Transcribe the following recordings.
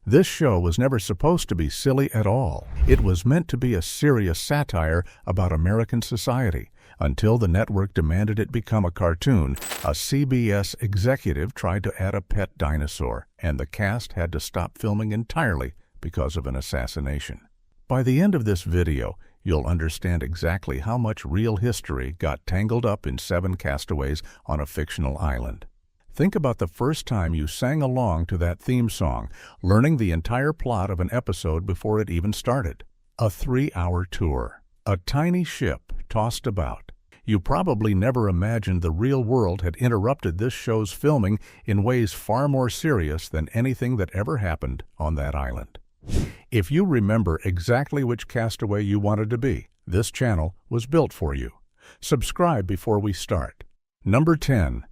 This show was never supposed to be silly at all. It was meant to be a serious satire about American society. Until the network demanded it become a cartoon, a CBS executive tried to add a pet dinosaur, and the cast had to stop filming entirely because of an assassination. By the end of this video, you'll understand exactly how much real history got tangled up in 7 castaways on a fictional island. Think about the first time you sang along to that theme song, learning the entire plot of an episode before it even started. A 3-hour tour. A tiny ship tossed about. You probably never imagined the real world had interrupted this show's filming in ways far more serious than anything that ever happened on that island. If you remember exactly which castaway you wanted to be, this channel was built for you. Subscribe before we start. Number 10.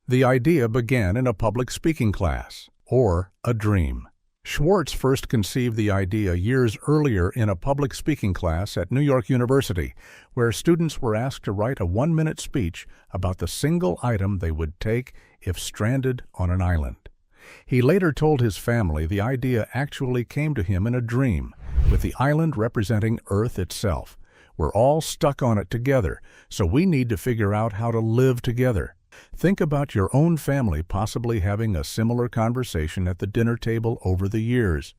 The idea began in a public speaking class, or a dream. Schwartz first conceived the idea years earlier in a public speaking class at New York University, where students were asked to write a 1-minute speech about the single item they would take if stranded on an island. He later told his family the idea actually came to him in a dream, with the island representing Earth itself. We're all stuck on it together, so we need to figure out how to live together. Think about your own family possibly having a similar conversation at the dinner table over the years.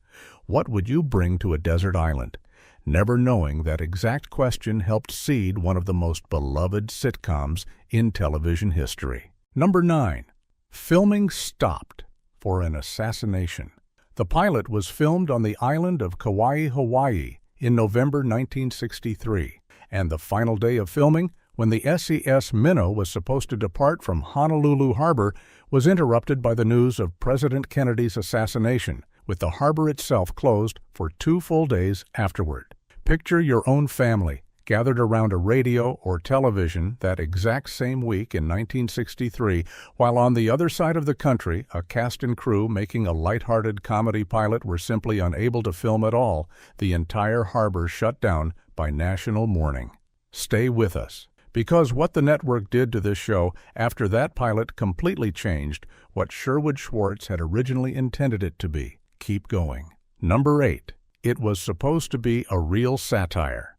What would you bring to a desert island? Never knowing that exact question helped seed one of the most beloved sitcoms in television history. Number 9. Filming stopped for an assassination. The pilot was filmed on the island of Kauai, Hawaii in November 1963, and the final day of filming, when the SES Minnow was supposed to depart from Honolulu Harbor, was interrupted by the news of President Kennedy's assassination, with the harbor itself closed for 2 full days afterward. Picture your own family gathered around a radio or television that exact same week in 1963, while on the other side of the country, a cast and crew making a lighthearted comedy pilot were simply unable to film at all, the entire harbor shut down by national mourning. Stay with us, because what the network did to this show after that pilot completely changed what Sherwood Schwartz had originally intended it to be. Keep going. Number 8. It was supposed to be a real satire.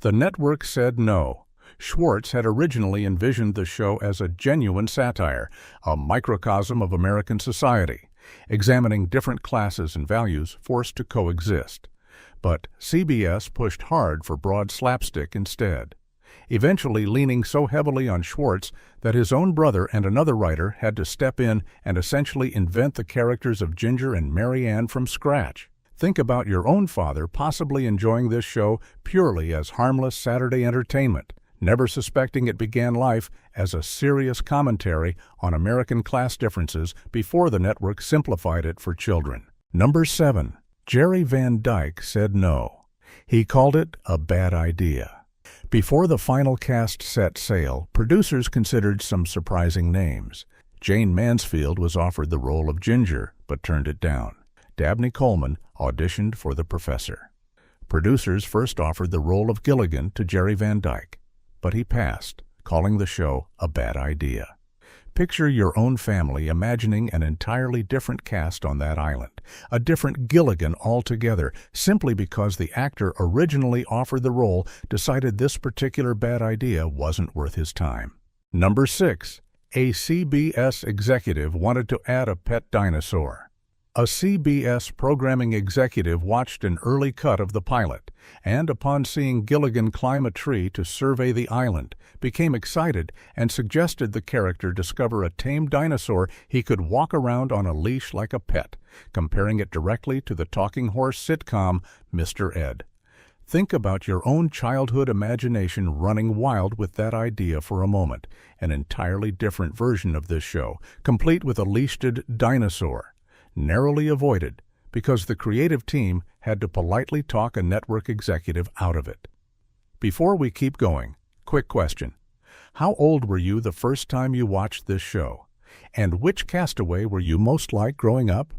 The network said no. Schwartz had originally envisioned the show as a genuine satire, a microcosm of American society, examining different classes and values forced to coexist. But CBS pushed hard for broad slapstick instead, eventually leaning so heavily on Schwartz that his own brother and another writer had to step in and essentially invent the characters of Ginger and Mary Ann from scratch. Think about your own father possibly enjoying this show purely as harmless Saturday entertainment, never suspecting it began life as a serious commentary on American class differences before the network simplified it for children. Number 7. Jerry Van Dyke said no. He called it a bad idea. Before the final cast set sail, producers considered some surprising names. Jane Mansfield was offered the role of Ginger, but turned it down. Dabney Coleman auditioned for the Professor. Producers first offered the role of Gilligan to Jerry Van Dyke, but he passed, calling the show a bad idea. Picture your own family imagining an entirely different cast on that island, a different Gilligan altogether, simply because the actor originally offered the role decided this particular bad idea wasn't worth his time. Number 6. A CBS executive wanted to add a pet dinosaur. A CBS programming executive watched an early cut of the pilot, and upon seeing Gilligan climb a tree to survey the island, became excited and suggested the character discover a tame dinosaur he could walk around on a leash like a pet, comparing it directly to the talking horse sitcom Mr. Ed. Think about your own childhood imagination running wild with that idea for a moment, an entirely different version of this show, complete with a leashed dinosaur. Narrowly avoided because the creative team had to politely talk a network executive out of it. Before we keep going, quick question. How old were you the first time you watched this show? And which castaway were you most like growing up?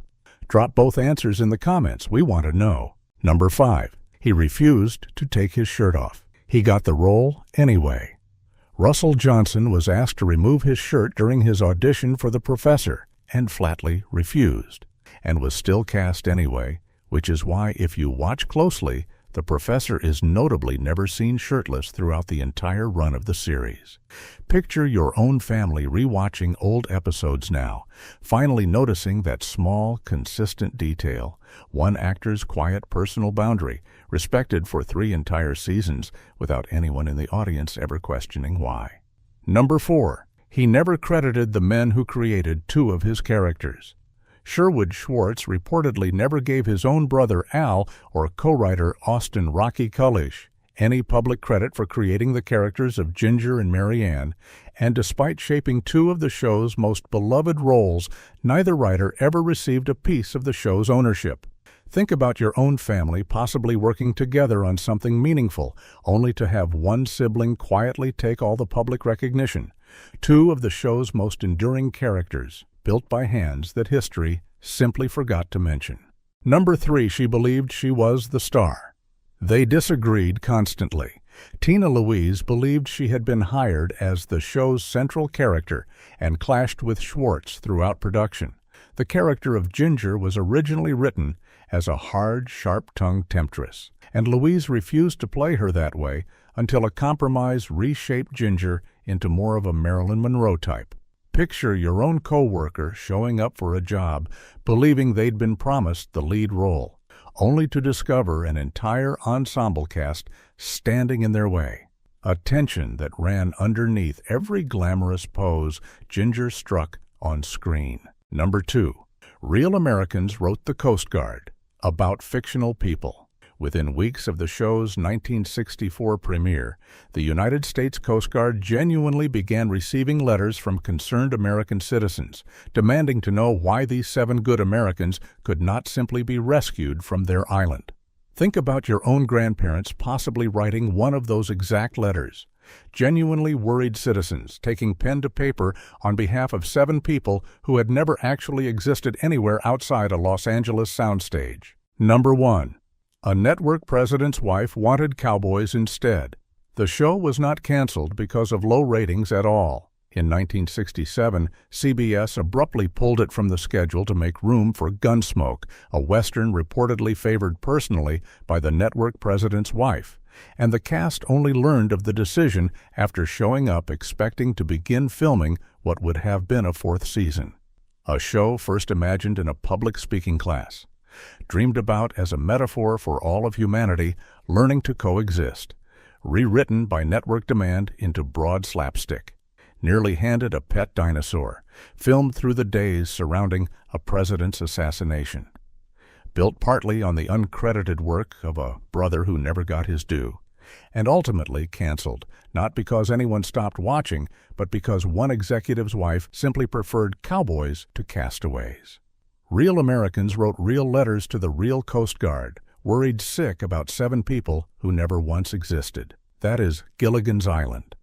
Drop both answers in the comments. We want to know. Number 5. He refused to take his shirt off. He got the role anyway. Russell Johnson was asked to remove his shirt during his audition for the Professor and flatly refused. and was still cast anyway, which is why, if you watch closely, the professor is notably never seen shirtless throughout the entire run of the series. Picture your own family rewatching old episodes now, finally noticing that small, consistent detail, one actor's quiet personal boundary, respected for 3 entire seasons without anyone in the audience ever questioning why. Number 4. He never credited the men who created 2 of his characters. Sherwood Schwartz reportedly never gave his own brother Al or co-writer Austin Rocky Cullish any public credit for creating the characters of Ginger and Mary Ann, and despite shaping 2 of the show's most beloved roles, neither writer ever received a piece of the show's ownership. Think about your own family possibly working together on something meaningful, only to have one sibling quietly take all the public recognition. 2 of the show's most enduring characters, built by hands that history simply forgot to mention. Number 3. She believed she was the star. They disagreed constantly. Tina Louise believed she had been hired as the show's central character and clashed with Schwartz throughout production. The character of Ginger was originally written as a hard, sharp-tongued temptress, and Louise refused to play her that way until a compromise reshaped Ginger into more of a Marilyn Monroe type. Picture your own co-worker showing up for a job, believing they'd been promised the lead role, only to discover an entire ensemble cast standing in their way. A tension that ran underneath every glamorous pose Ginger struck on screen. Number 2. Real Americans wrote the Coast Guard, about fictional people. Within weeks of the show's 1964 premiere, the United States Coast Guard genuinely began receiving letters from concerned American citizens, demanding to know why these 7 good Americans could not simply be rescued from their island. Think about your own grandparents possibly writing one of those exact letters. Genuinely worried citizens taking pen to paper on behalf of 7 people who had never actually existed anywhere outside a Los Angeles soundstage. Number 1. A network president's wife wanted cowboys instead. The show was not canceled because of low ratings at all. In 1967, CBS abruptly pulled it from the schedule to make room for Gunsmoke, a Western reportedly favored personally by the network president's wife, and the cast only learned of the decision after showing up expecting to begin filming what would have been a 4th season. A show first imagined in a public speaking class, dreamed about as a metaphor for all of humanity learning to coexist, rewritten by network demand into broad slapstick, nearly handed a pet dinosaur, filmed through the days surrounding a president's assassination, built partly on the uncredited work of a brother who never got his due, and ultimately canceled, not because anyone stopped watching, but because one executive's wife simply preferred cowboys to castaways. Real Americans wrote real letters to the real Coast Guard, worried sick about 7 people who never once existed. That is Gilligan's Island.